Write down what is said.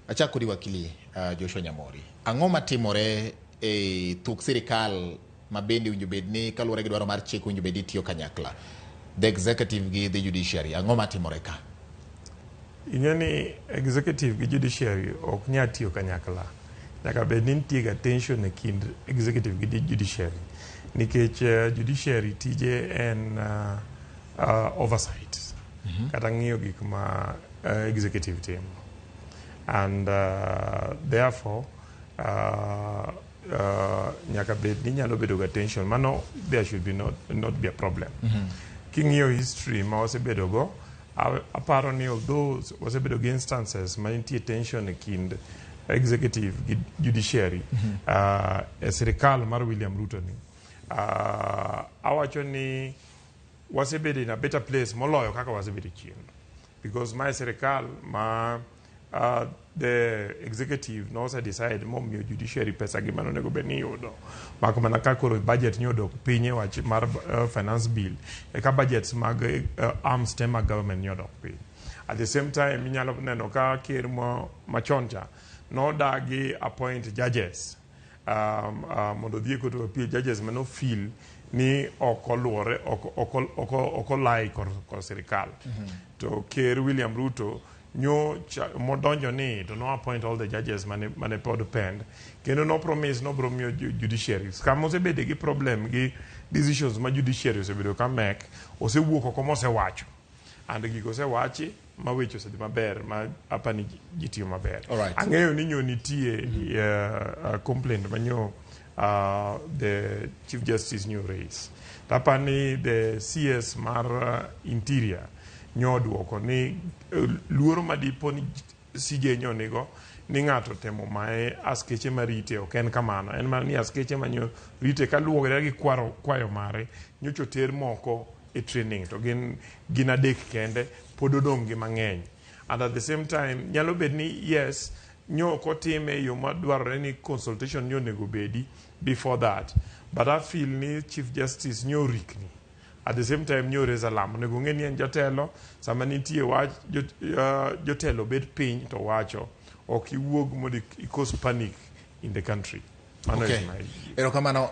Achako di wakili Joshua Nyamori. Ang'o matimore e tuk sirikal ma bende winjo bedni kaluwore gi dwaro mar chik winjo bedni tiyo kanyakla, the executive gi the judiciary, ang'o matimore ka? Ing'eni executive gi judiciary ok nya tiyo kanyakla. Nyaka bedni nitie ga tension e kind executive gi judiciary, nikech judiciary tije en oversight kata ng'iyo gik ma executive timo, and therefore nyaka bedni nyalo bedo ga tension. Mano there should be not be a problem. King'iyo history ma wasebedo go, aparo ni although wasebedo gi instances ma nitie tension e kind executive gi judiciary e sirikal mar William Ruto ni, awacho ni wasebedo in a better place moloyo kaka wasebedo chien, because my sirikal ma the executive no se decide momiyo judiciary pesa gi mano nego beni yudo mako mana ka koro budget nyodo pinye wach mar finance bill e ka budgets mag arms tema government nyodo piny. At the same time inyalo neno ka ker machoncha no dagi appoint judges mondo dhie koto appeal judges mano feel ni okoluore okolai kor sirikal. To ker William Ruto nyo modonjo ni to no appoint all the judges mane pod pend, kendo no promise no bromio judiciary kama osebede gi problem gi decisions ma judiciary osebedo ka mek osewuok oko mosewacho, and gigo osewachi ma weche osedhi maber ma apani jitiyo maber. Ang'eyo ni nyo nitie complaint manyo the Chief Justice nyo raise. Tapani the CS mar Interior nyo duoko ni luoro madipo ni CJ nyo nigo ni ng'ato temo mae askeche marite ok en kamano, en mana ni askeche manyo rite kaluwore gi kwayo mare nyocho ter moko e training to gin adek kende pod odong' gi mang'eny. And at the same time nyalo bed ni yes nyo kotime yo madwarore ni consultation nyo nego bedi before that, but I feel ni Chief Justice nyo rikni. At the same time nyo reza lamo nego ng'eni en jotelo sama nitie wach jotelo bed piny to wacho ok iwuog mondo cause panic in the country. Okay. Erokamano.